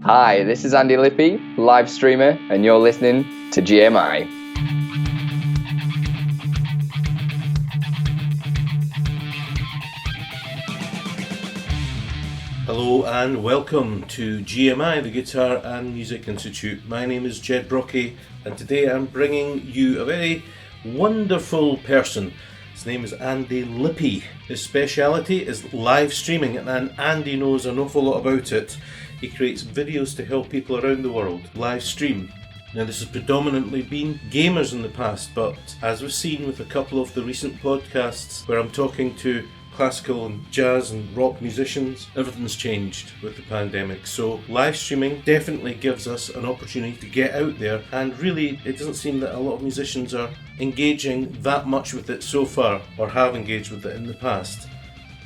Hi, this is Andi Lippi, live streamer, and you're listening to GMI. Hello and welcome to GMI, the Guitar and Music Institute. My name is Ged Brockie, and today I'm bringing you a very wonderful person. His name is Andi Lippi. His speciality is live streaming, and Andy knows an awful lot about it. He creates videos to help people around the world live stream. Now, this has predominantly been gamers in the past, but as we've seen with a couple of the recent podcasts where I'm talking to classical and jazz and rock musicians, everything's changed with the pandemic. So live streaming definitely gives us an opportunity to get out there, and really it doesn't seem that a lot of musicians are engaging that much with it so far, or have engaged with it in the past.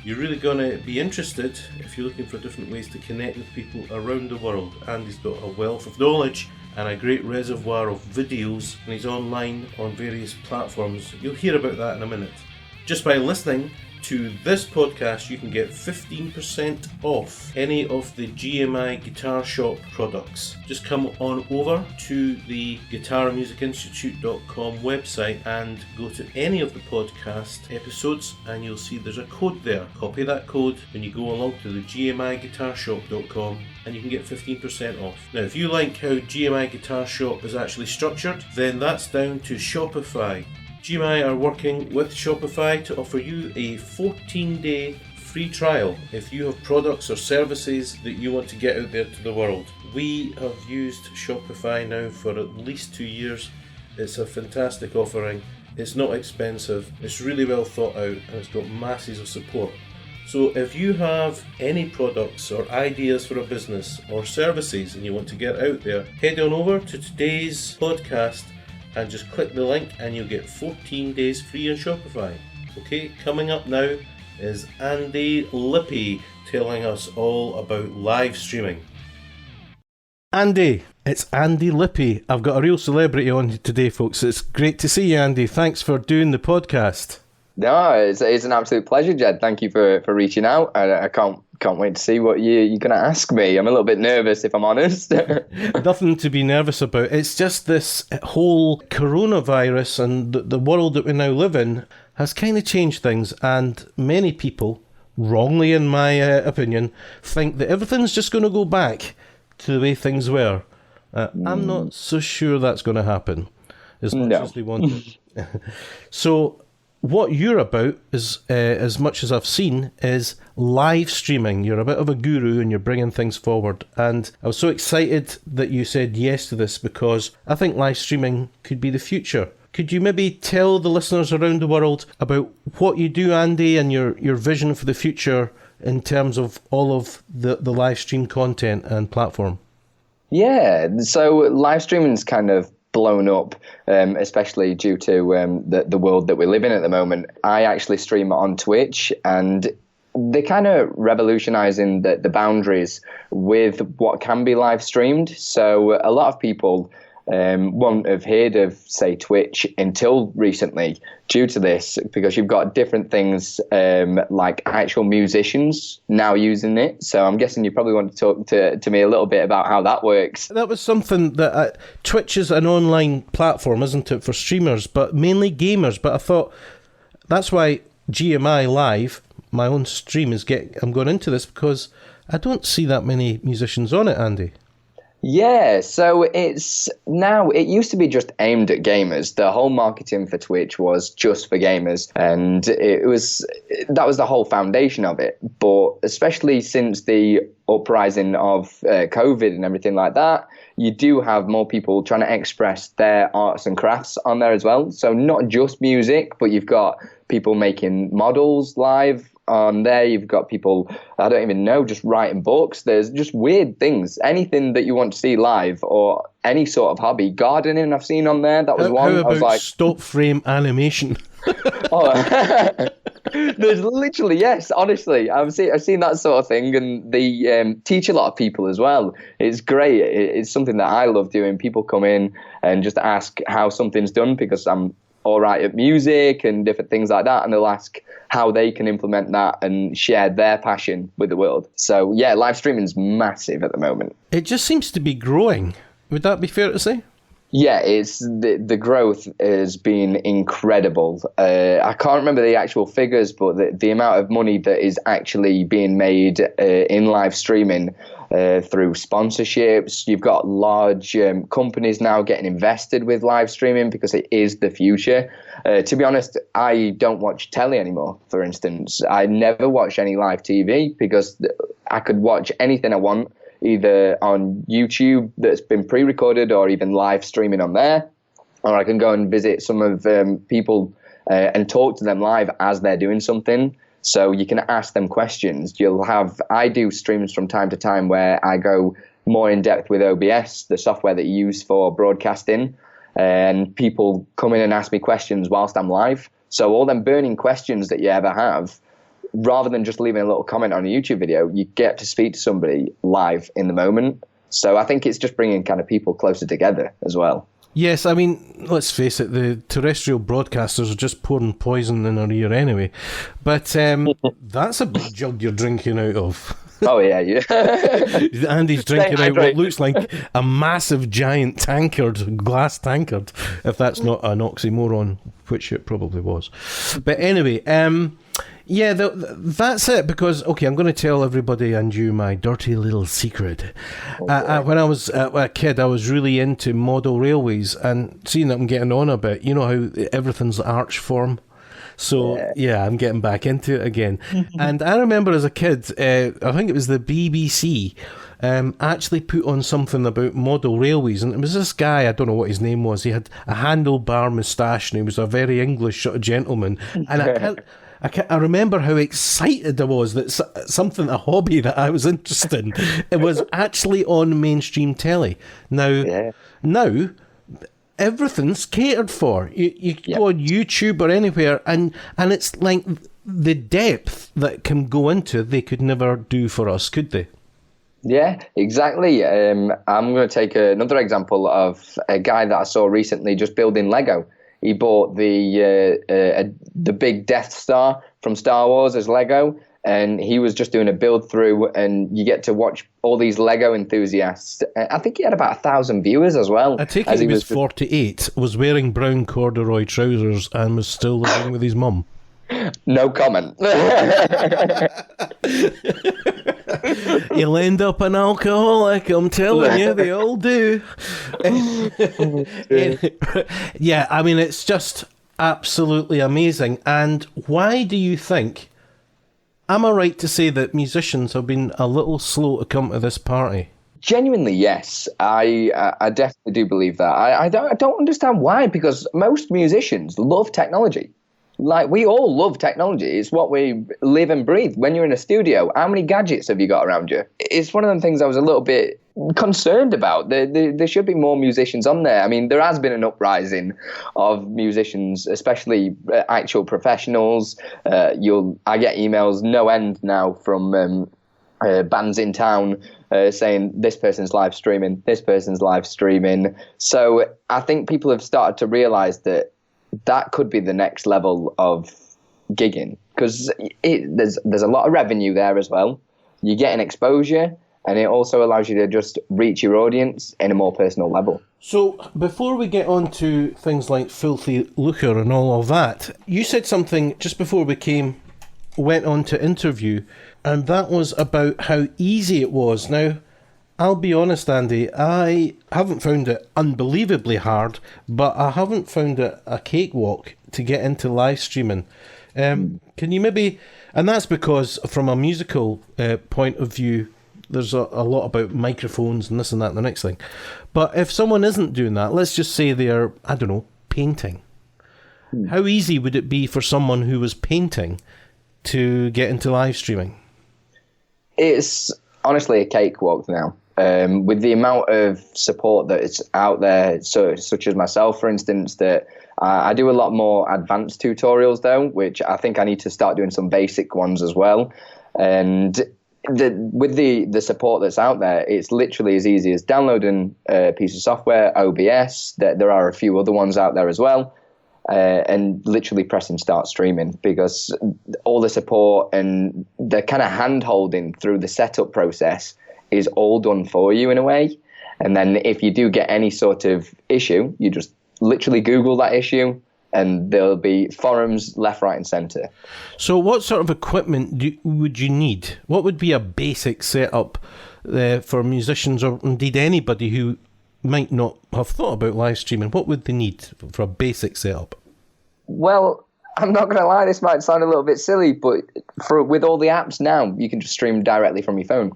You're really going to be interested if you're looking for different ways to connect with people around the world. Andy's got a wealth of knowledge and a great reservoir of videos, and he's online on various platforms. You'll hear about that in a minute. Just by listening to this podcast, you can get 15% off any of the GMI Guitar Shop products. Just come on over to the guitarandmusicinstitute.com website and go to any of the podcast episodes, and you'll see there's a code there. Copy that code when you go along to the gmiguitarshop.com and you can get 15% off. Now, if you like how GMI Guitar Shop is actually structured, then that's down to Shopify. GMI are working with Shopify to offer you a 14-day free trial if you have products or services that you want to get out there to the world. We have used Shopify now for at least 2 years. It's a fantastic offering. It's not expensive. It's really well thought out, and it's got masses of support. So if you have any products or ideas for a business or services and you want to get out there, head on over to today's podcast and just click the link and you'll get 14 days free on Shopify. Okay, coming up now is Andi Lippi telling us all about live streaming. Andy, it's Andi Lippi. I've got a real celebrity on today, folks. It's great to see you, Andy. Thanks for doing the podcast. No, it's an absolute pleasure, Jed. Thank you for reaching out. I can't wait to see what you're going to ask me. I'm a little bit nervous, if I'm honest. Nothing to be nervous about. It's just this whole coronavirus and the world that we now live in has kind of changed things, and many people, wrongly in my opinion, think that everything's just going to go back to the way things were. I'm not so sure that's going to happen as much as they want it. So what you're about, is, as much as I've seen, is live streaming. You're a bit of a guru and you're bringing things forward. And I was so excited that you said yes to this, because I think live streaming could be the future. Could you maybe tell the listeners around the world about what you do, Andy, and your vision for the future in terms of all of the live stream content and platform? Yeah, so live streaming's kind of blown up, especially due to the world that we live in at the moment. I actually stream on Twitch, and they're kind of revolutionizing the boundaries with what can be live streamed. So a lot of people won't have heard of, say, Twitch until recently due to this, because you've got different things like actual musicians now using it. So I'm guessing you probably want to talk to me a little bit about how that works. That was something that Twitch is an online platform, isn't it, for streamers, but mainly gamers. But I thought that's why GMI Live, my own stream, I'm going into this, because I don't see that many musicians on it, Andy. Yeah, so it used to be just aimed at gamers. The whole marketing for Twitch was just for gamers, and that was the whole foundation of it. But especially since the uprising of COVID and everything like that, you do have more people trying to express their arts and crafts on there as well. So not just music, but you've got people making models live on there. You've got people, I don't even know, just writing books. There's just weird things. Anything that you want to see live, or any sort of hobby. Gardening I've seen on there. That was one. How about I was like, stop frame animation? oh, there's literally, yes, honestly, I've seen that sort of thing, and they teach a lot of people as well. It's great. It's something that I love doing. People come in and just ask how something's done, because I'm all right at music and different things like that, and they'll ask how they can implement that and share their passion with the world. So yeah, live streaming is massive at the moment. It just seems to be growing. Would that be fair to say? Yeah, it's the growth has been incredible. I can't remember the actual figures, but the amount of money that is actually being made in live streaming through sponsorships. You've got large companies now getting invested with live streaming because it is the future. To be honest, I don't watch telly anymore, for instance. I never watch any live TV because I could watch anything I want, either on YouTube that's been pre-recorded or even live streaming on there, or I can go and visit some of people and talk to them live as they're doing something. So you can ask them questions. I do streams from time to time where I go more in depth with OBS, the software that you use for broadcasting, and people come in and ask me questions whilst I'm live. So all them burning questions that you ever have, rather than just leaving a little comment on a YouTube video, you get to speak to somebody live in the moment. So I think it's just bringing kind of people closer together as well. Yes, I mean, let's face it, the terrestrial broadcasters are just pouring poison in our ear anyway. But that's a big jug you're drinking out of. Oh, yeah, yeah. Andy's drinking out what looks like a massive, giant tankard, glass tankard, if that's not an oxymoron, which it probably was. But anyway, yeah, that's it, because, okay, I'm going to tell everybody and you my dirty little secret. When I was a kid, I was really into model railways, and seeing that I'm getting on a bit, you know how everything's arch form? So, yeah, I'm getting back into it again. And I remember as a kid, I think it was the BBC, actually put on something about model railways, and it was this guy, I don't know what his name was, he had a handlebar moustache, and he was a very English sort of gentleman. And I remember how excited I was that a hobby that I was interested in, it was actually on mainstream telly. Now, everything's catered for. You go on YouTube or anywhere, and it's like the depth that can go into, they could never do for us, could they? Yeah, exactly. I'm going to take another example of a guy that I saw recently just building Lego. He bought the big Death Star from Star Wars as Lego, and he was just doing a build through, and you get to watch all these Lego enthusiasts. I think he had about 1,000 viewers as well. I take it he was 48, was wearing brown corduroy trousers, and was still living with his mum. No comment. You'll end up an alcoholic, I'm telling you, they all do. Yeah, I mean, it's just absolutely amazing. And why do you think, am I right to say that musicians have been a little slow to come to this party? Genuinely, yes. I definitely do believe that. I don't understand why, because most musicians love technology. Like, we all love technology. It's what we live and breathe. When you're in a studio, how many gadgets have you got around you? It's one of them things I was a little bit concerned about. There should be more musicians on there. I mean, there has been an uprising of musicians, especially actual professionals. I get emails no end now from bands in town saying this person's live streaming, this person's live streaming. So I think people have started to realize that could be the next level of gigging, because there's a lot of revenue there as well. You get an exposure, and it also allows you to just reach your audience in a more personal level. So before we get on to things like Filthy Lucre and all of that, you said something just before we went on to interview, and that was about how easy it was. Now, I'll be honest, Andy, I haven't found it unbelievably hard, but I haven't found it a cakewalk to get into live streaming. Can you maybe, and that's because from a musical point of view, there's a lot about microphones and this and that and the next thing. But if someone isn't doing that, let's just say they're, I don't know, painting. How easy would it be for someone who was painting to get into live streaming? It's honestly a cakewalk now. With the amount of support that is out there, such as myself, for instance, that I do a lot more advanced tutorials, though, which I think I need to start doing some basic ones as well. And with the support that's out there, it's literally as easy as downloading a piece of software, OBS. There are a few other ones out there as well. and literally pressing start streaming, because all the support and the kind of hand holding through the setup process is all done for you in a way. And then if you do get any sort of issue, you just literally Google that issue, and there'll be forums left, right, and centre. So what sort of equipment would you need? What would be a basic setup for musicians, or indeed anybody who might not have thought about live streaming? What would they need for a basic setup? Well, I'm not going to lie, this might sound a little bit silly, but with all the apps now, you can just stream directly from your phone.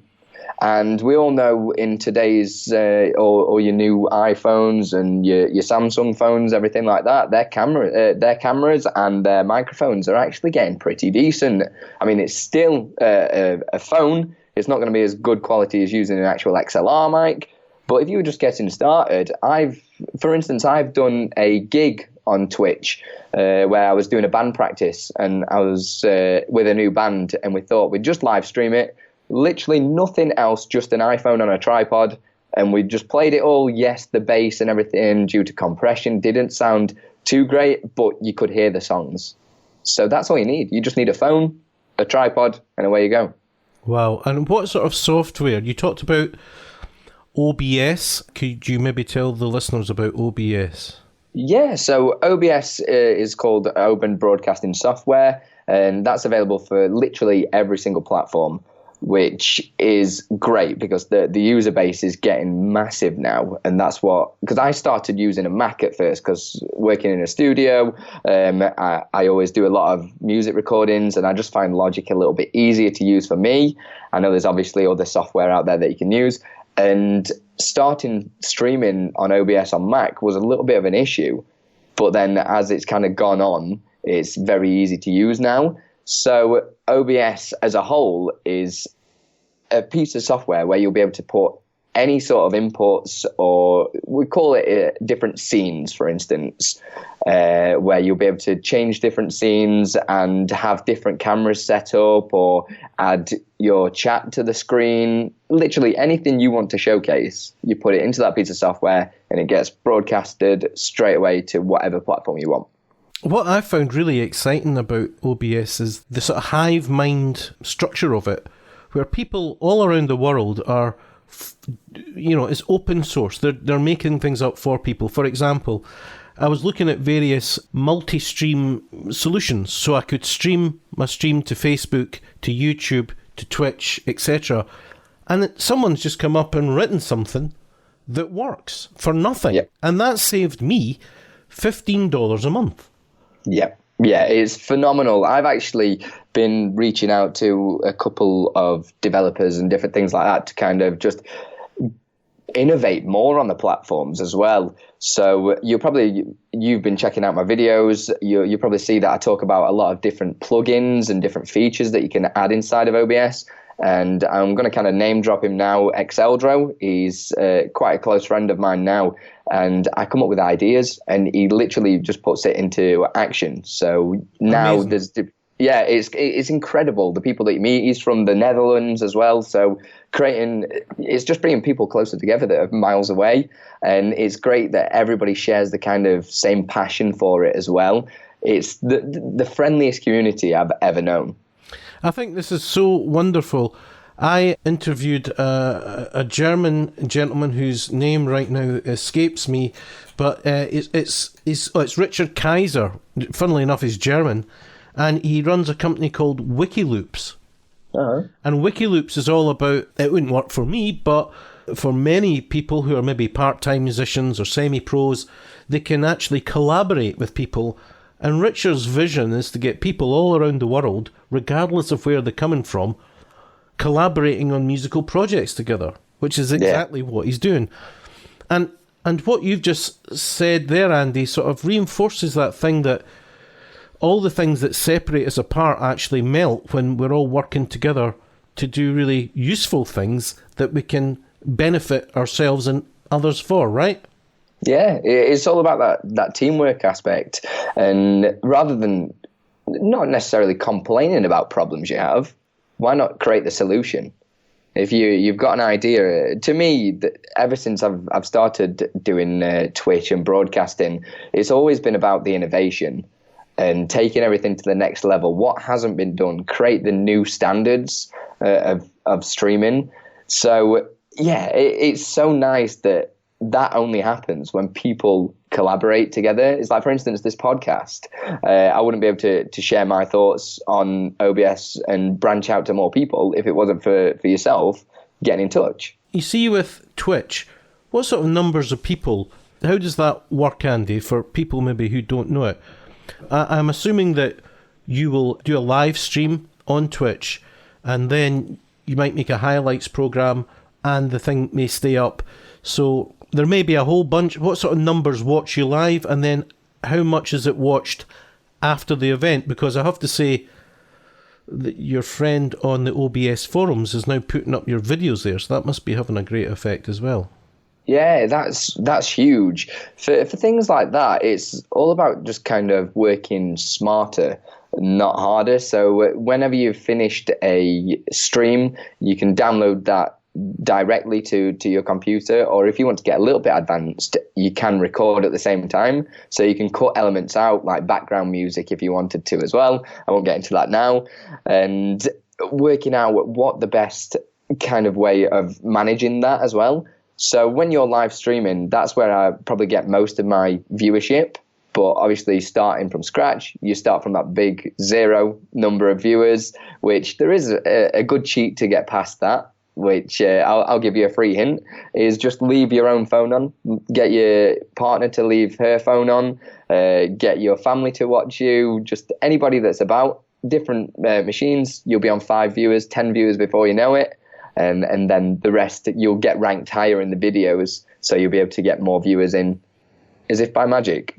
And we all know in today's, or your new iPhones and your Samsung phones, everything like that, their cameras and their microphones are actually getting pretty decent. I mean, it's still a phone. It's not going to be as good quality as using an actual XLR mic. But if you were just getting started, for instance, I've done a gig on Twitch where I was doing a band practice, and I was with a new band, and we thought we'd just live stream it. Literally nothing else, just an iPhone on a tripod, and we just played it all. Yes, the bass and everything, due to compression, didn't sound too great, but you could hear the songs. So that's all you need. You just need a phone, a tripod, and away you go. Wow. And what sort of software? You talked about OBS. Could you maybe tell the listeners about OBS? Yeah, so OBS is called Open Broadcasting Software, and that's available for literally every single platform, which is great because the user base is getting massive now. And that's because I started using a Mac at first, because working in a studio, I always do a lot of music recordings, and I just find Logic a little bit easier to use for me. I know there's obviously other software out there that you can use, and starting streaming on OBS on Mac was a little bit of an issue. But then as it's kind of gone on, it's very easy to use now. So OBS as a whole is a piece of software where you'll be able to put any sort of inputs, or we call it different scenes, for instance, where you'll be able to change different scenes and have different cameras set up, or add your chat to the screen. Literally anything you want to showcase, you put it into that piece of software, and it gets broadcasted straight away to whatever platform you want. What I found really exciting about OBS is the sort of hive mind structure of it, where people all around the world are, it's open source. They're making things up for people. For example, I was looking at various multi-stream solutions, so I could stream my stream to Facebook, to YouTube, to Twitch, etc. And someone's just come up and written something that works for nothing. Yep. And that saved me $15 a month. Yeah, it's phenomenal. I've actually been reaching out to a couple of developers and different things like that to kind of just innovate more on the platforms as well. So you've been checking out my videos. You probably see that I talk about a lot of different plugins and different features that you can add inside of OBS. And I'm going to kind of name drop him now, Exeldro. He's quite a close friend of mine now. And I come up with ideas, and he literally just puts it into action. So now Amazing. It's incredible, the people that you meet. He's from the Netherlands as well. So it's just bringing people closer together that are miles away. And it's great that everybody shares the kind of same passion for it as well. It's the friendliest community I've ever known. I think this is so wonderful. I interviewed a German gentleman whose name right now escapes me, but it's Richard Kaiser. Funnily enough, he's German, and he runs a company called Wikiloops. Uh-huh. And Wikiloops is all about, it wouldn't work for me, but for many people who are maybe part-time musicians or semi-pros, they can actually collaborate with people. And Richard's vision is to get people all around the world, regardless of where they're coming from, collaborating on musical projects together, which is exactly what he's doing. And what you've just said there, Andy, sort of reinforces that thing that all the things that separate us apart actually melt when we're all working together to do really useful things that we can benefit ourselves and others for, right? Yeah, it's all about that teamwork aspect. And rather than not necessarily complaining about problems you have, why not create the solution? If you've got an idea, to me, ever since I've started doing Twitch and broadcasting, it's always been about the innovation and taking everything to the next level. What hasn't been done? Create the new standards of streaming. So yeah, it's so nice that only happens when people collaborate together. It's like, for instance, this podcast. I wouldn't be able to share my thoughts on OBS and branch out to more people if it wasn't for yourself getting in touch. You see, with Twitch, what sort of numbers of people, how does that work, Andy, for people maybe who don't know it? I'm assuming that you will do a live stream on Twitch, and then you might make a highlights program, and the thing may stay up. So there may be a whole bunch. What sort of numbers watch you live, and then how much is it watched after the event? Because I have to say that your friend on the OBS forums is now putting up your videos there, so that must be having a great effect as well. Yeah, that's huge. For things like that, it's all about just kind of working smarter, not harder. So whenever you've finished a stream, you can download that directly to your computer, or if you want to get a little bit advanced, you can record at the same time. So you can cut elements out, like background music if you wanted to as well. I won't get into that now. And working out what the best kind of way of managing that as well. So when you're live streaming, that's where I probably get most of my viewership. But obviously, starting from scratch, you start from that big zero number of viewers, which there is a good cheat to get past that, which I'll give you a free hint, is just leave your own phone on, get your partner to leave her phone on, get your family to watch you, just anybody that's about, different machines. You'll be on 5 viewers, 10 viewers before you know it. And then the rest, you'll get ranked higher in the videos, so you'll be able to get more viewers in as if by magic.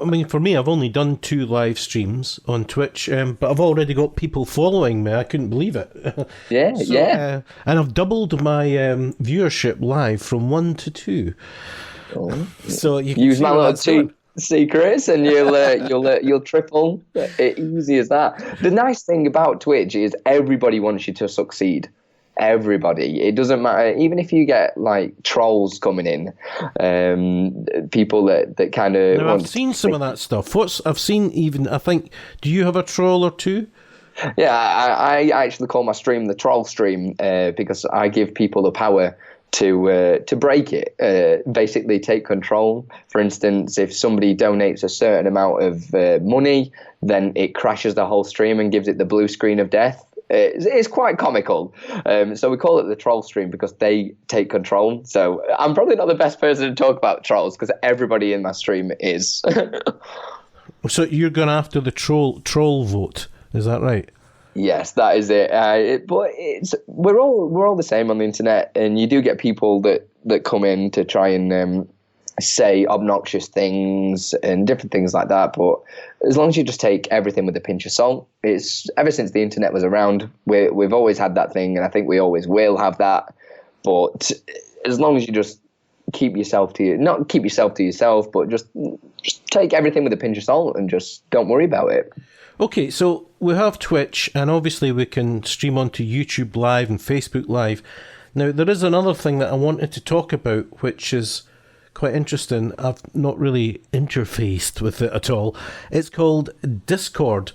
I mean, for me, I've only done 2 live streams on Twitch, but I've already got people following me. I couldn't believe it. Yeah, so, yeah. And I've doubled my viewership live from 1 to 2. Oh. So you can use see my little 2 secrets, and you'll triple. Easy as that. The nice thing about Twitch is everybody wants you to succeed. Everybody. It doesn't matter, even if you get like trolls coming in, people that kind of. Now, I've seen some of that stuff. I've seen even, I think, do you have a troll or two? Yeah, I actually call my stream the troll stream because I give people the power to break it, basically take control. For instance, if somebody donates a certain amount of money, then it crashes the whole stream and gives it the blue screen of death. It's quite comical. So we call it the troll stream because they take control. So I'm probably not the best person to talk about trolls because everybody in my stream is. So you're going after the troll vote, is that right? Yes, that is it. But we're all the same on the internet, and you do get people that come in to try and say obnoxious things and different things like that. But as long as you just take everything with a pinch of salt, it's ever since the internet was around, we've always had that thing, and I think we always will have that. But as long as you just not keep yourself to yourself, but just take everything with a pinch of salt and just don't worry about it. Okay, so we have Twitch, and obviously we can stream onto YouTube Live and Facebook Live. Now, there is another thing that I wanted to talk about, which is quite interesting. I've not really interfaced with it at all. It's called Discord.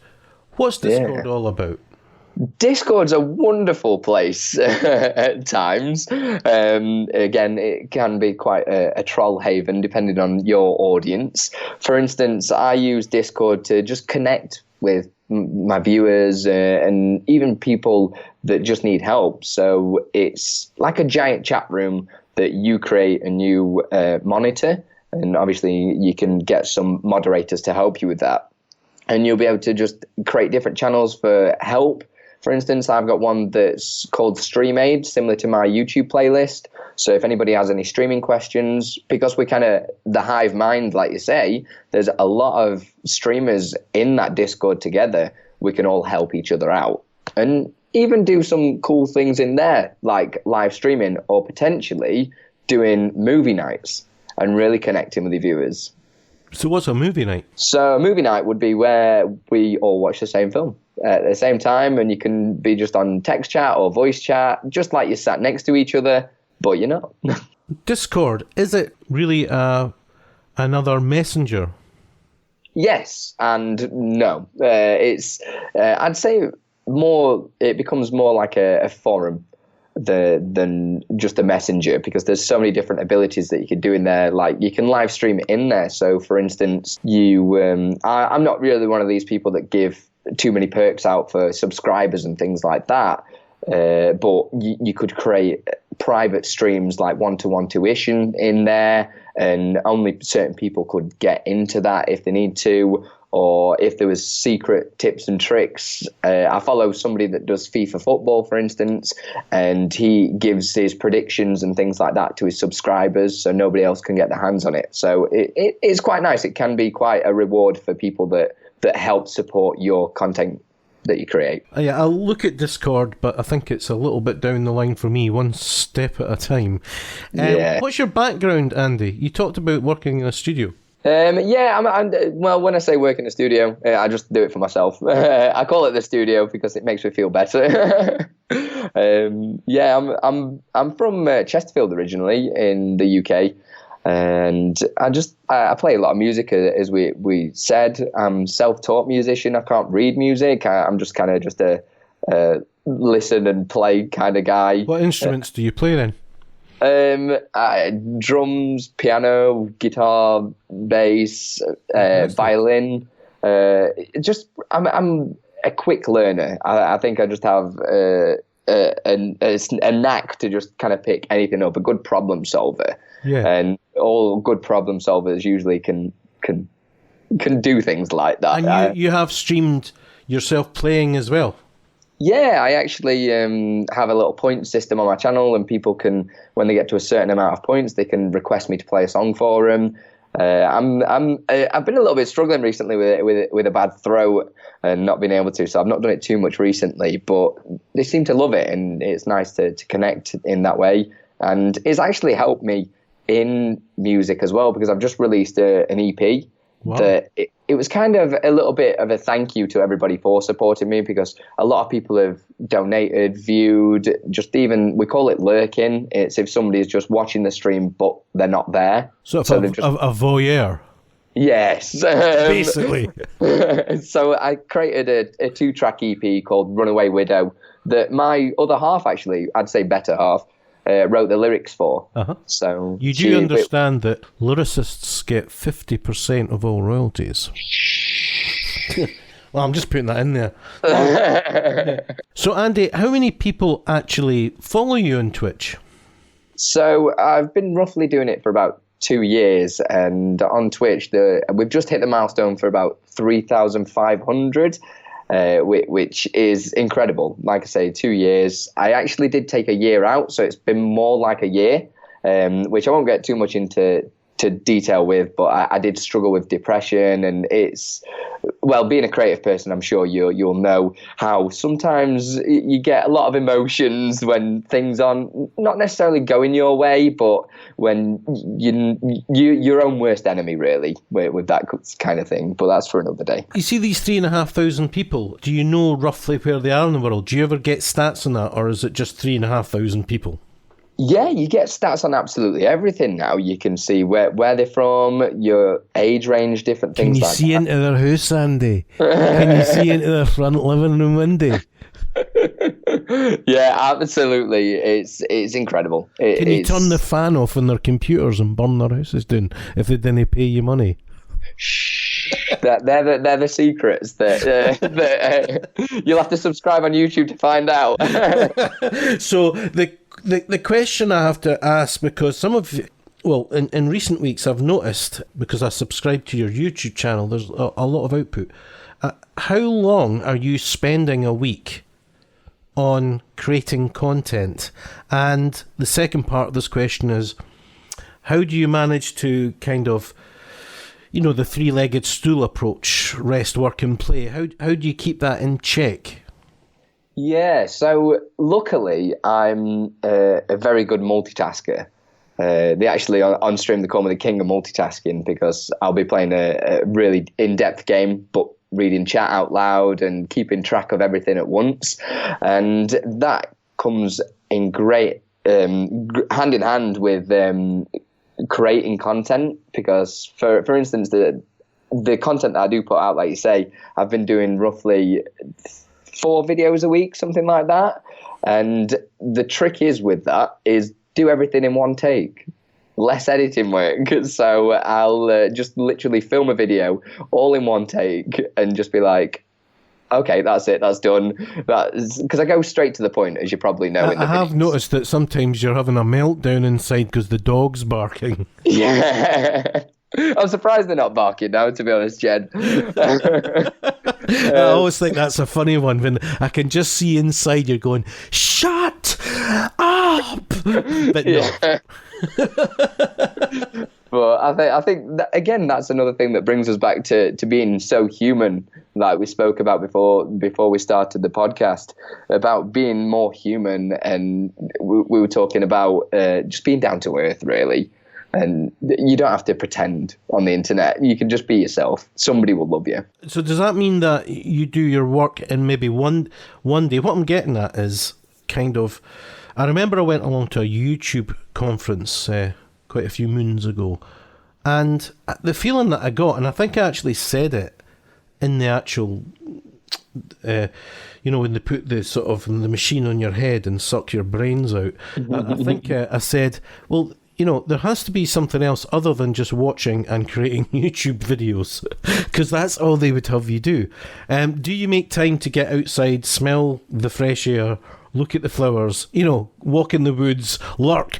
What's Discord all about? Discord's a wonderful place at times. Again, it can be quite a troll haven depending on your audience. For instance, I use Discord to just connect with my viewers and even people that just need help. So it's like a giant chat room that you create and you monitor. And obviously you can get some moderators to help you with that. And you'll be able to just create different channels for help. For instance, I've got one that's called Stream Aid, similar to my YouTube playlist. So if anybody has any streaming questions, because we're kind of the hive mind, like you say, there's a lot of streamers in that Discord together. We can all help each other out and even do some cool things in there, like live streaming or potentially doing movie nights and really connecting with the viewers. So what's a movie night? So a movie night would be where we all watch the same film. at the same time, and you can be just on text chat or voice chat, just like you sat next to each other, but you're not. Discord, is it really another messenger? Yes and no. I'd say it becomes more like a forum than just a messenger, because there's so many different abilities that you could do in there. Like, you can live stream in there. So for instance, I'm not really one of these people that give too many perks out for subscribers and things like that. But you could create private streams, like one-to-one tuition in there, and only certain people could get into that if they need to. Or if there was secret tips and tricks. I follow somebody that does FIFA football, for instance, and he gives his predictions and things like that to his subscribers, so nobody else can get their hands on it. So it's quite nice. It can be quite a reward for people that help support your content that you create. Yeah, I'll look at Discord, but I think it's a little bit down the line for me, one step at a time. What's your background, Andy? You talked about working in a studio. Well, when I say work in the studio, I just do it for myself. I call it the studio because it makes me feel better. I'm from Chesterfield originally in the UK, and I play a lot of music, as we said. I'm self-taught musician. I can't read music. I'm just kind of just a listen and play kind of guy. What instruments do you play then? Drums, piano, guitar, bass, violin. I'm a quick learner. I think I just have a knack to just kind of pick anything up. A good problem solver. Yeah. And all good problem solvers usually can do things like that. And you have streamed yourself playing as well? Yeah, I actually have a little point system on my channel, and people can, when they get to a certain amount of points, they can request me to play a song for them. I've been a little bit struggling recently with a bad throat and not being able to, so I've not done it too much recently. But they seem to love it, and it's nice to connect in that way. And it's actually helped me in music as well, because I've just released an EP. Wow. That it was kind of a little bit of a thank you to everybody for supporting me, because a lot of people have donated, viewed, just even, we call it lurking. It's if somebody is just watching the stream but they're not there. So a voyeur. Yes. Basically. So I created a 2-track EP called Runaway Widow that my other half, actually, I'd say better half, wrote the lyrics for. Uh-huh. So you do understand that lyricists get 50% of all royalties. Well, I'm just putting that in there. So Andy, how many people actually follow you on Twitch? So I've been roughly doing it for about 2 years, and on Twitch we've just hit the milestone for about 3,500. Which is incredible. Like I say, 2 years. I actually did take a year out, so it's been more like a year, which I won't get too much into detail with, but I did struggle with depression, and being a creative person, I'm sure you'll know how sometimes you get a lot of emotions when things aren't not necessarily going your way, but when you're your own worst enemy, really, with that kind of thing. But that's for another day. You see these 3,500 people, do you know roughly where they are in the world? Do you ever get stats on that, or is it just 3,500 people? Yeah, you get stats on absolutely everything now. You can see where they're from, your age range, different things like that. Can you see into their house, Andy? Can you see into their front living room window? Yeah, absolutely. It's incredible. Can you turn the fan off on their computers and burn their houses down if they didn't pay you money? Shh. They're the secrets that you'll have to subscribe on YouTube to find out. So the question I have to ask, because some of you, in recent weeks I've noticed, because I subscribe to your YouTube channel, there's a lot of output. How long are you spending a week on creating content? And the second part of this question is, how do you manage to kind of, the three-legged stool approach, rest, work and play? How do you keep that in check? Yeah, so luckily I'm a very good multitasker. They actually on stream they call me the king of multitasking, because I'll be playing a really in-depth game, but reading chat out loud and keeping track of everything at once. And that comes in great hand in hand with creating content, because for instance, the content that I do put out, like you say, I've been doing roughly 4 videos a week, something like that. And the trick is with that is do everything in one take. Less editing work. So I'll just literally film a video all in one take and just be like, okay, that's it, that's done. Because I go straight to the point, as you probably know. I have noticed that sometimes you're having a meltdown inside because the dog's barking. Yeah. I'm surprised they're not barking now, to be honest, Jed. I always think that's a funny one when I can just see inside you're going, shut up! But no. Yeah. But I think that, again, that's another thing that brings us back to being so human, like we spoke about before we started the podcast, about being more human. And we were talking about just being down to earth, really. And you don't have to pretend on the internet. You can just be yourself. Somebody will love you. So does that mean that you do your work in maybe one day? What I'm getting at is kind of, I remember I went along to a YouTube conference quite a few moons ago, and the feeling that I got, and I think I actually said it in the actual, when they put the sort of the machine on your head and suck your brains out, I think I said, well, there has to be something else other than just watching and creating YouTube videos, because that's all they would have you do. Do you make time to get outside, smell the fresh air, look at the flowers, walk in the woods, lurk,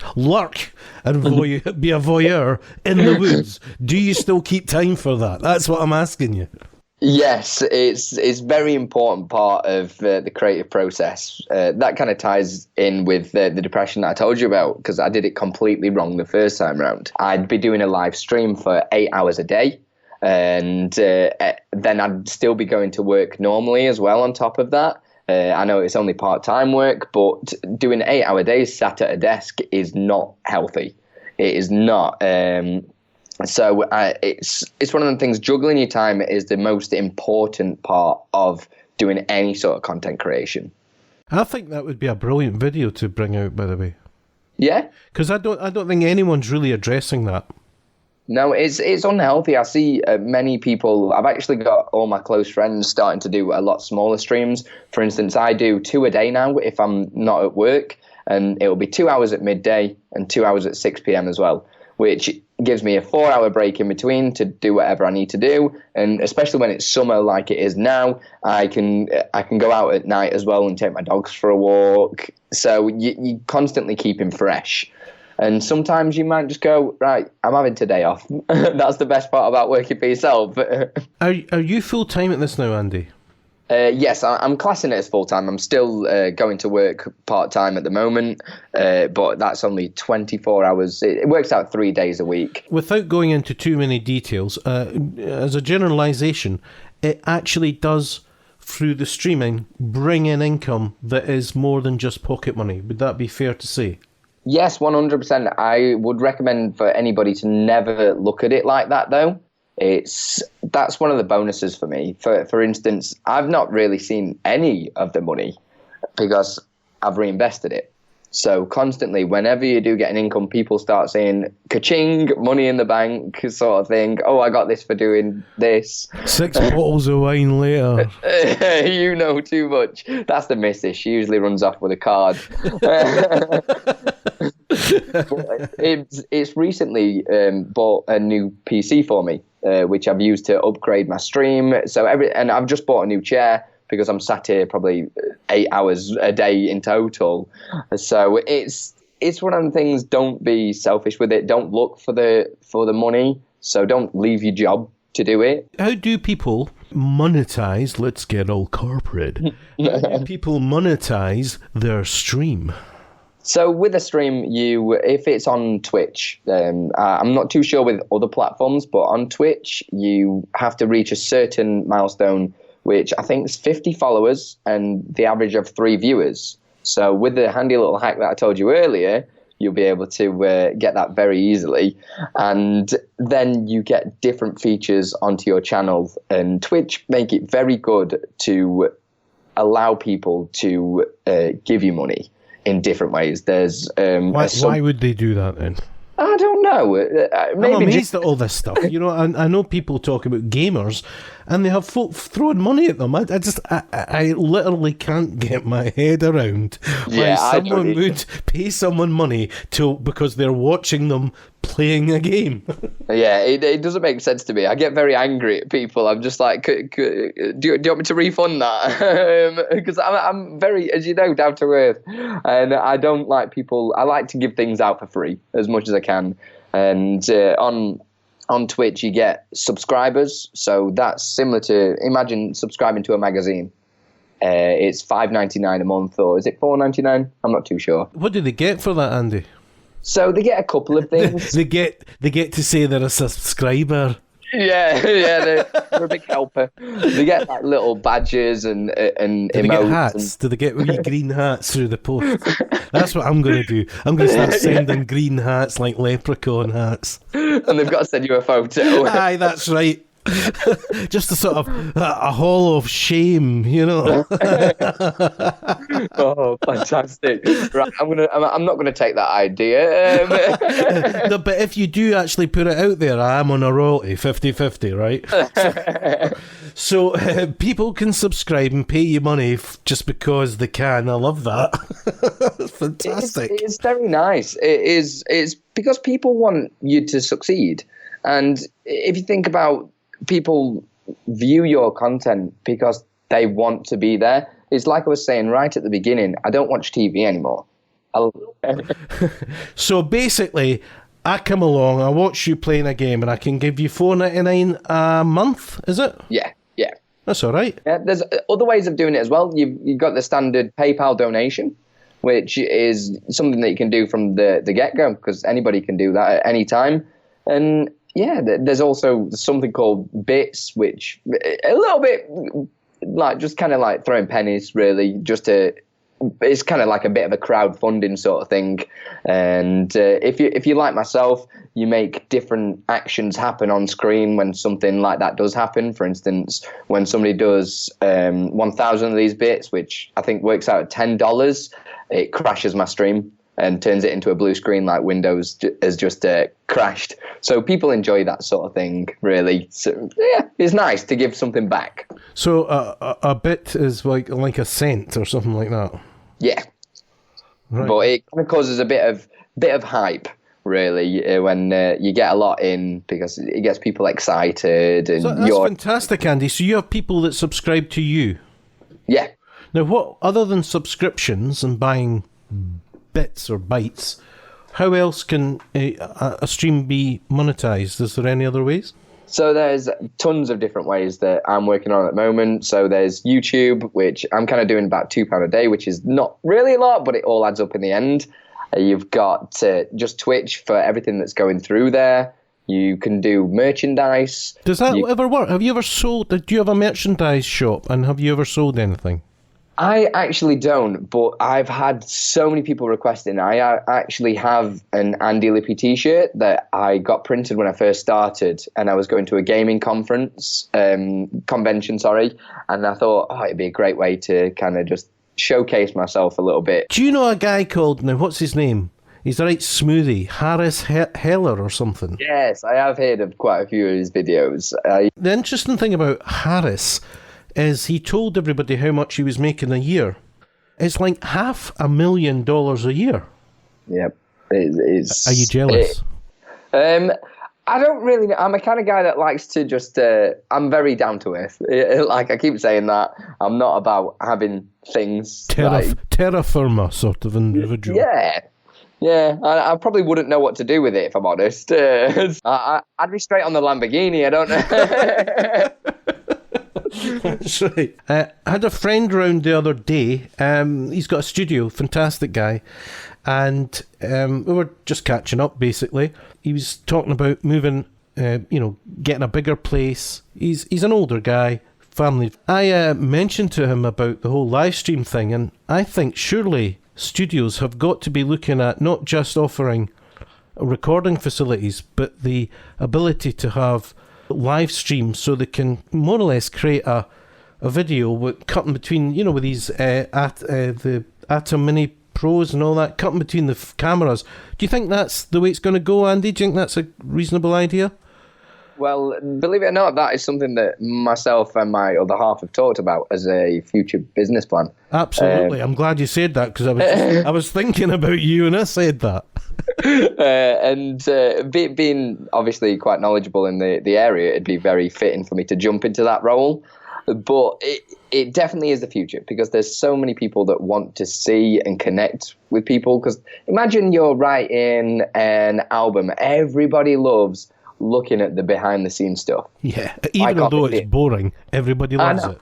and be a voyeur in the woods? Do you still keep time for that? That's what I'm asking you. Yes, it's very important part of the creative process. That kind of ties in with the depression that I told you about, because I did it completely wrong the first time round. I'd be doing a live stream for 8 hours a day, and then I'd still be going to work normally as well on top of that. I know it's only part-time work, but doing 8-hour days sat at a desk is not healthy. It is not. So it's one of the things. Juggling your time is the most important part of doing any sort of content creation. I think that would be a brilliant video to bring out, by the way. Yeah, because I don't think anyone's really addressing that. No, it's unhealthy. I see many people. I've actually got all my close friends starting to do a lot smaller streams. For instance, I do 2 a day now if I'm not at work, and it will be 2 hours at midday and 2 hours at 6 p.m. as well, which gives me a 4-hour break in between to do whatever I need to do. And especially when it's summer like it is now, I can go out at night as well and take my dogs for a walk. So you constantly keep him fresh. And sometimes you might just go, right, I'm having today off. That's the best part about working for yourself. Are you full-time at this now, Andy? Yes, I'm classing it as full-time. I'm still going to work part-time at the moment, but that's only 24 hours. It works out 3 days a week. Without going into too many details, as a generalisation, it actually does, through the streaming, bring in income that is more than just pocket money. Would that be fair to say? Yes, 100%. I would recommend for anybody to never look at it like that, though. That's one of the bonuses for me. For instance, I've not really seen any of the money because I've reinvested it. So constantly, whenever you do get an income, people start saying, ka-ching, money in the bank sort of thing. Oh, I got this for doing this. 6 bottles of wine later. You know too much. That's the missus. She usually runs off with a card. It's recently bought a new PC for me, which I've used to upgrade my stream. And I've just bought a new chair because I'm sat here probably 8 hours a day in total. So it's one of the things. Don't be selfish with it. Don't look for the money. So don't leave your job to do it. How do people monetize? Let's get all corporate. How do people monetize their stream? So with a stream, if it's on Twitch, I'm not too sure with other platforms, but on Twitch, you have to reach a certain milestone, which I think is 50 followers and the average of 3 viewers. So with the handy little hack that I told you earlier, you'll be able to get that very easily. And then you get different features onto your channel, and Twitch make it very good to allow people to give you money in different ways. There's why would they do that then? I don't know. Maybe I'm amazed at all this stuff. You know, I know people talk about gamers, and they have folk throwing money at them. I literally can't get my head around why someone would pay someone money because they're watching them playing a game. Yeah, it doesn't make sense to me. I get very angry at people. I'm just like, do you want me to refund that? Because I'm very, as you know, down to earth, and I don't like people. I like to give things out for free as much as I can. And on Twitch, you get subscribers. So that's similar to, imagine subscribing to a magazine. It's $5.99 a month, or is it $4.99? I'm not too sure. What do they get for that, Andy? So they get a couple of things. they get to say they're a subscriber. Yeah, they're a big helper. They get like little badges and emotes. Do they get hats? Do they get wee green hats through the post? That's what I'm going to do. I'm going to start sending green hats, like leprechaun hats. And they've got to send you a photo. Aye, that's right. Just a sort of a hall of shame, you know. Oh, fantastic! Right, I'm not gonna take that idea. No, but if you do actually put it out there, I am on a royalty, 50-50, right? So people can subscribe and pay you money just because they can. I love that. It's fantastic. It's very nice. It's because people want you to succeed, and if you think about, people view your content because they want to be there. It's like I was saying right at the beginning, I don't watch TV anymore. So basically, I come along, I watch you playing a game, and I can give you $4.99 a month, is it? Yeah. That's all right. Yeah, there's other ways of doing it as well. You've got the standard PayPal donation, which is something that you can do from the get-go, because anybody can do that at any time. And yeah, there's also something called bits, which a little bit like just kind of like throwing pennies, really. It's kind of like a bit of a crowdfunding sort of thing. And if you like myself, you make different actions happen on screen when something like that does happen. For instance, when somebody does 1,000 of these bits, which I think works out at $10, it crashes my stream and turns it into a blue screen, like Windows has just crashed. So people enjoy that sort of thing, really. So yeah, it's nice to give something back. So a bit is like a cent or something like that. Yeah, right. But it kind of causes a bit of hype, really, when you get a lot in, because it gets people excited. And so that's fantastic, Andy. So you have people that subscribe to you. Yeah. Now, what other than subscriptions and buying bits or bytes, how else can a stream be monetized? Is there any other ways? So there's tons of different ways that I'm working on at the moment. So there's YouTube, which I'm kind of doing about £2 a day, which is not really a lot, but it all adds up in the end. You've got just Twitch for everything that's going through there. You can do merchandise. Does that ever work? Have you ever sold? Do you have a merchandise shop, and have you ever sold anything? I actually don't, but I've had so many people requesting. I actually have an Andi Lippi t-shirt that I got printed when I first started, and I was going to a gaming convention, and I thought, it'd be a great way to kind of just showcase myself a little bit. Do you know a guy called, now what's his name? He's a right smoothie, Harris Heller or something. Yes, I have heard of quite a few of his videos. The interesting thing about Harris is he told everybody how much he was making a year. It's like $500,000 a year. Yep. Are you jealous? I don't really. I'm a kind of guy that likes to just. I'm very down to earth. Like I keep saying that. I'm not about having things. Terra firma sort of individual. Yeah. I probably wouldn't know what to do with it, if I'm honest. I'd be straight on the Lamborghini. I don't know. That's right. I had a friend round the other day. He's got a studio, fantastic guy, and we were just catching up. Basically, he was talking about moving, getting a bigger place. He's an older guy, family. I mentioned to him about the whole live stream thing, and I think surely studios have got to be looking at not just offering recording facilities, but the ability to have live streams so they can more or less create a video with cutting between, with these the Atom Mini Pros and all that, cutting between the cameras. Do you think that's the way it's going to go, Andy? Do you think that's a reasonable idea? Well, believe it or not, that is something that myself and my other half have talked about as a future business plan. Absolutely. I'm glad you said that, because I was thinking about you and I said that. Being obviously quite knowledgeable in the area, it'd be very fitting for me to jump into that role. But it definitely is the future, because there's so many people that want to see and connect with people. Because imagine you're writing an album, everybody loves looking at the behind the scenes stuff. Yeah, even though it's boring, everybody loves it.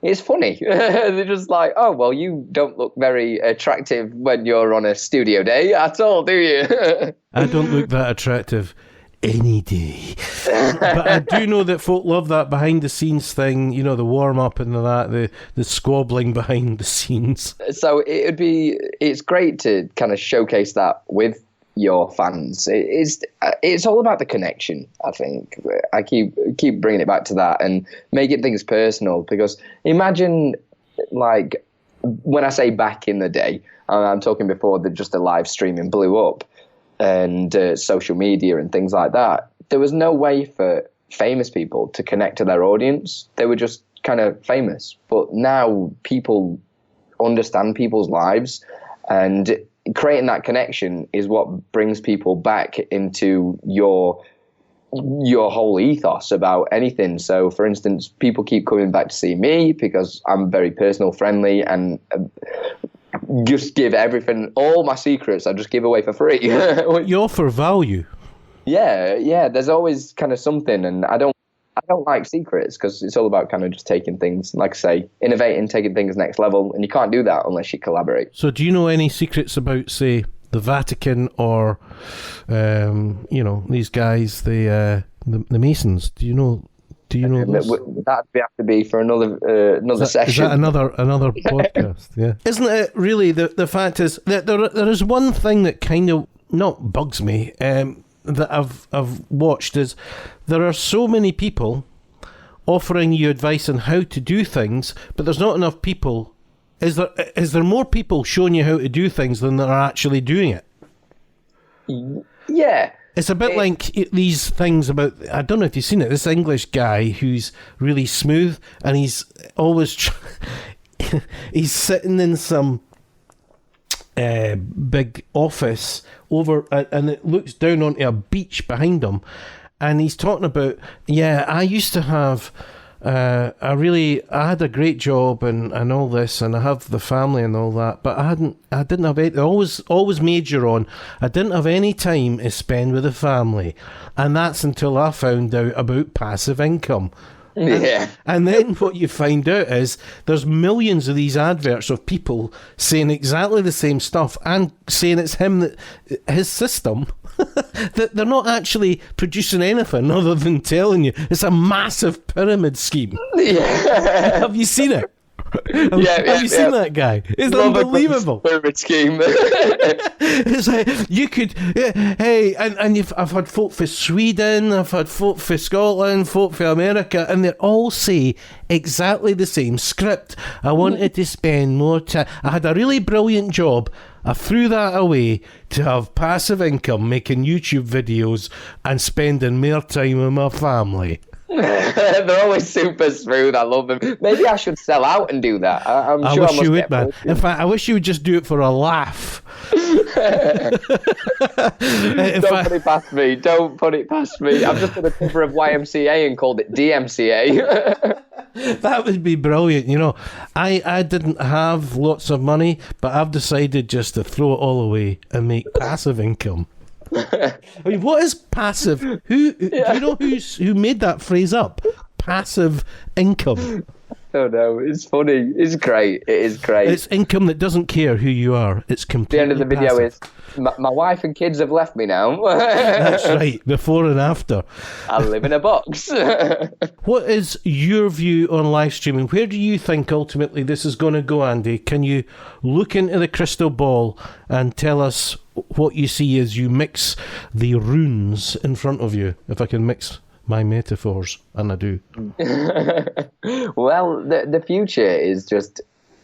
It's funny. They're just like, oh, well, you don't look very attractive when you're on a studio day at all, do you? I don't look that attractive any day. But I do know that folk love that behind the scenes thing, the warm up and the squabbling behind the scenes. So it's great to kind of showcase that with your fans. It's all about the connection. I think I keep bringing it back to that and making things personal, because imagine, like, when I say back in the day, I'm talking before just the live streaming blew up and social media and things like that. There was no way for famous people to connect to their audience. They were just kind of famous. But now people understand people's lives, and creating that connection is what brings people back into your whole ethos about anything. So, for instance, people keep coming back to see me because I'm very personal, friendly, and just give everything, all my secrets, I just give away for free. You offer value. Yeah. There's always kind of something, and I don't like secrets, because it's all about kind of just taking things, like I say, innovating, taking things next level, and you can't do that unless you collaborate. So do you know any secrets about, say, the Vatican or, these guys, the Masons? Do you know those? That'd have to be for another session. Is that another podcast? Yeah. Isn't it really, the fact is that there is one thing that kind of not bugs me, that I've watched, is there are so many people offering you advice on how to do things, but there's not enough people. Is there more people showing you how to do things than there are actually doing it? Yeah. It's a bit like these things about, I don't know if you've seen it, this English guy who's really smooth, and he's always he's sitting in some big office over, and it looks down onto a beach behind him, and he's talking about, I used to have I had a great job and all this, and I have the family and all that, but I didn't have any, always major on, I didn't have any time to spend with the family, and that's until I found out about passive income. Yeah. And then what you find out is there's millions of these adverts of people saying exactly the same stuff and saying it's his system, that they're not actually producing anything other than telling you. It's a massive pyramid scheme. Yeah. Have you seen it? Have you seen that guy? It's unbelievable. Pyramid scheme. It's like you could, I've had folk for Sweden, I've had folk for Scotland, folk for America, and they all say exactly the same script. I wanted to spend more time. I had a really brilliant job. I threw that away to have passive income, making YouTube videos and spending more time with my family. They're always super smooth. I love them. Maybe I should sell out and do that. I wish you would, man. In fact, I wish you would just do it for a laugh. Don't put it past me. Don't put it past me. I've just done a cover of YMCA and called it DMCA. That would be brilliant. I didn't have lots of money, but I've decided just to throw it all away and make passive income. I mean, what is passive? Do you know who made that phrase up? Passive income. don't know. It's funny. It's great. It is great. It's income that doesn't care who you are. It's completely The end of the video passive. is, my wife and kids have left me now. That's right, before and after. I live in a box. What is your view on live streaming? Where do you think ultimately this is going to go, Andy? Can you look into the crystal ball and tell us what you see as you mix the runes in front of you? If I can mix my metaphors, and I do. Well, the future is just,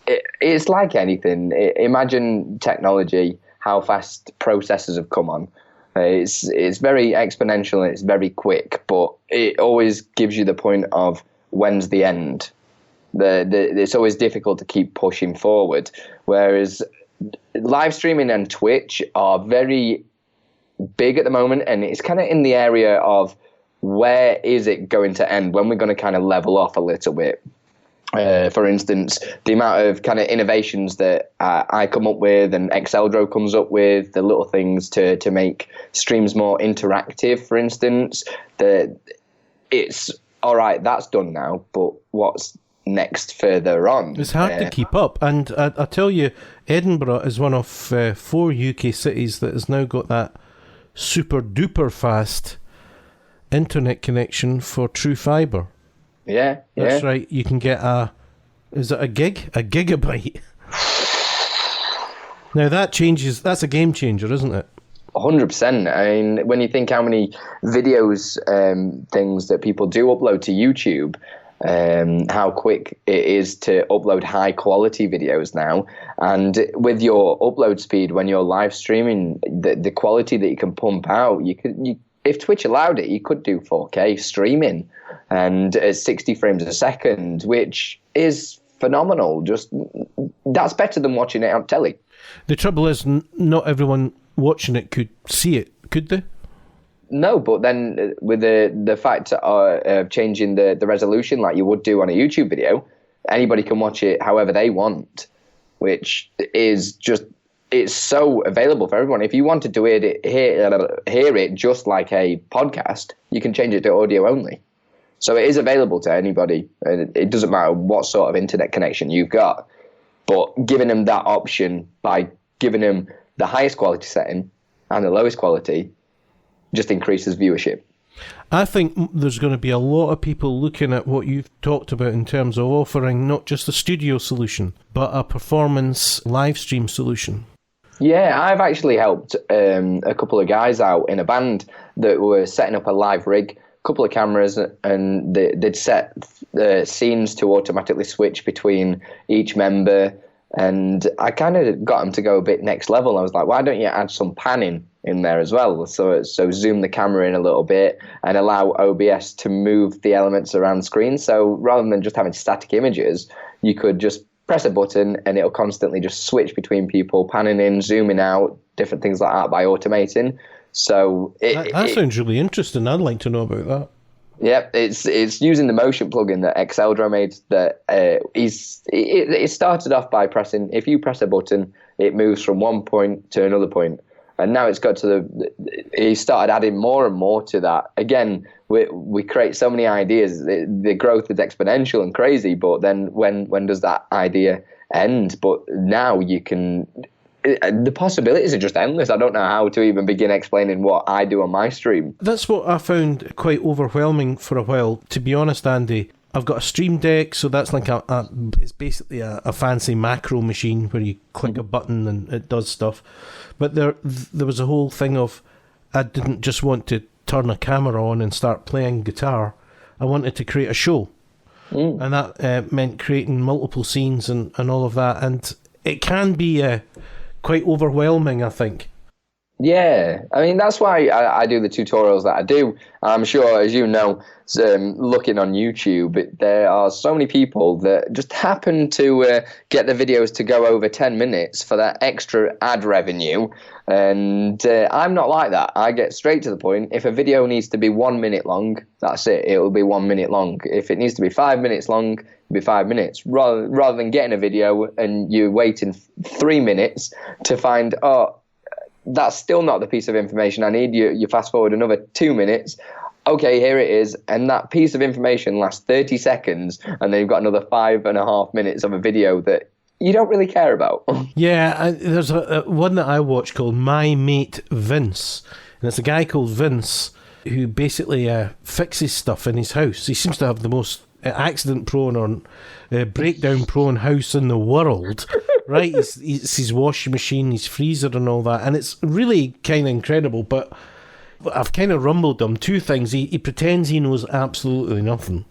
it's like anything. Imagine technology, how fast processors have come on. It's very exponential and it's very quick, but it always gives you the point of when's the end. It's always difficult to keep pushing forward, whereas live streaming and Twitch are very big at the moment, and it's kind of in the area of where is it going to end, when we're going to kind of level off a little bit. For instance, the amount of kind of innovations that I come up with and Exceldro comes up with, the little things to make streams more interactive, for instance, it's all right, that's done now, but what's next further on? It's hard to keep up. And I tell you, Edinburgh is one of 4 UK cities that has now got that super duper fast internet connection for true fibre. Yeah. That's right. You can get is it a gig? A gigabyte. Now that's a game changer, isn't it? 100%. I mean, when you think how many videos, things that people do upload to YouTube, how quick it is to upload high quality videos now, and with your upload speed when you're live streaming, the quality that you can pump out, if Twitch allowed it, you could do 4K streaming and 60 frames a second, which is phenomenal. Just that's better than watching it on telly. The trouble is, not everyone watching it could see it, could they? No, but then with the fact of changing the resolution like you would do on a YouTube video, anybody can watch it however they want, which is just, it's so available for everyone. If you wanted to hear it just like a podcast, you can change it to audio only. So it is available to anybody, and it doesn't matter what sort of internet connection you've got. But giving them that option by giving them the highest quality setting and the lowest quality just increases viewership. I think there's going to be a lot of people looking at what you've talked about in terms of offering not just a studio solution, but a performance live stream solution. Yeah, I've actually helped a couple of guys out in a band that were setting up a live rig, a couple of cameras, and they'd set scenes to automatically switch between each member. And I kind of got them to go a bit next level. I was like, why don't you add some panning in there as well? So zoom the camera in a little bit and allow OBS to move the elements around the screen. So rather than just having static images, you could just press a button and it'll constantly just switch between people, panning in, zooming out, different things like that by automating. So that sounds really interesting. I'd like to know about that. Yep, it's using the motion plugin that Exceldro made. That it started off by pressing. If you press a button, it moves from one point to another point, and now it's got to he started adding more and more to that. Again, we create so many ideas. The growth is exponential and crazy. But then when does that idea end? But now you can. The possibilities are just endless. I don't know how to even begin explaining what I do on my stream. That's what I found quite overwhelming for a while. To be honest, Andy, I've got a Stream Deck, so that's like it's basically a fancy macro machine where you click a button and it does stuff. But there was a whole thing of, I didn't just want to turn a camera on and start playing guitar. I wanted to create a show. And that meant creating multiple scenes and all of that. And it can be quite overwhelming, I think. Yeah, I mean, that's why I do the tutorials that I do. I'm sure, as you know, looking on YouTube, there are so many people that just happen to get the videos to go over 10 minutes for that extra ad revenue. And I'm not like that. I get straight to the point. If a video needs to be 1 minute long, that's it. It will be 1 minute long. If it needs to be 5 minutes long, it'll be 5 minutes. Rather than getting a video and you waiting 3 minutes to find, that's still not the piece of information I need. You fast forward another 2 minutes. okay, here it is, and that piece of information lasts 30 seconds, and then you've got another 5.5 minutes of a video that you don't really care about. Yeah, there's a one that I watch called My Mate Vince, and it's a guy called Vince who basically fixes stuff in his house. He seems to have the most accident-prone or breakdown-prone house in the world, right? It's his washing machine, his freezer and all that, and it's really kind of incredible, but I've kind of rumbled him. Two things. He pretends he knows absolutely nothing.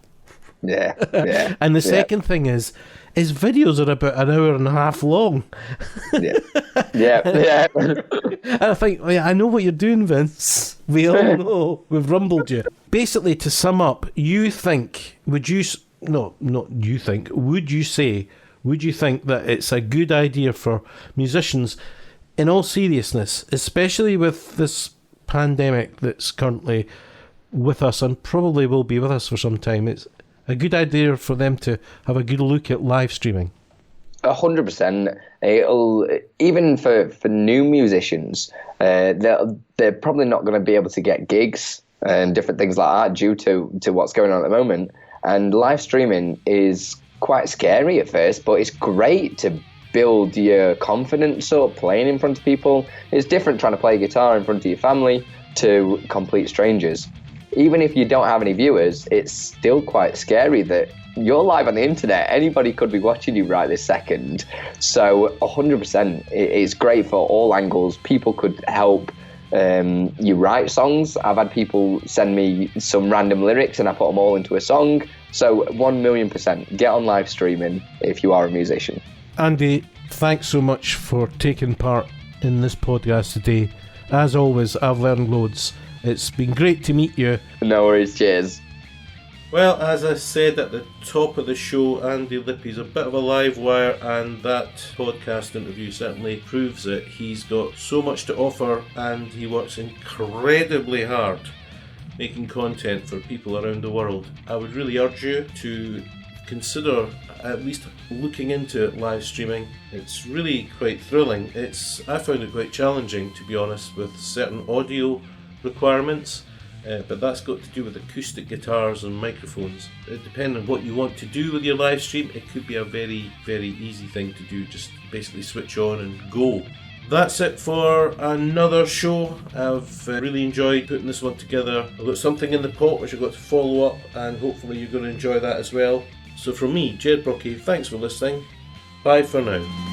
Yeah. And the second thing is, his videos are about an hour and a half long. Yeah. And I think, yeah, I know what you're doing, Vince. We all know. We've rumbled you. Basically, to sum up, would you think that it's a good idea for musicians, in all seriousness, especially with this pandemic that's currently with us and probably will be with us for some time, it's a good idea for them to have a good look at live streaming? 100%. It'll, even for new musicians, they're probably not going to be able to get gigs and different things like that due to what's going on at the moment. And live streaming is quite scary at first, but it's great to build your confidence up playing in front of people. It's different trying to play guitar in front of your family to complete strangers. Even if you don't have any viewers, it's still quite scary that you're live on the internet. Anybody could be watching you right this second. So 100%, it's great for all angles. People could help you write songs. I've had people send me some random lyrics and I put them all into a song. So 1,000,000%, get on live streaming if you are a musician. Andy, thanks so much for taking part in this podcast today. As always, I've learned loads. It's been great to meet you. No worries, cheers. Well, as I said at the top of the show, Andi Lippi's a bit of a live wire, and that podcast interview certainly proves it. He's got so much to offer and he works incredibly hard making content for people around the world. I would really urge you to consider at least looking into live streaming. It's really quite thrilling. I found it quite challenging, to be honest, with certain audio requirements, but that's got to do with acoustic guitars and microphones. Depending on what you want to do with your live stream, it could be a very, very easy thing to do. Just basically switch on and go. That's it for another show. I've really enjoyed putting this one together. I've got something in the pot which I've got to follow up, and hopefully you're going to enjoy that as well. So from me, Ged Brockie, thanks for listening. Bye for now.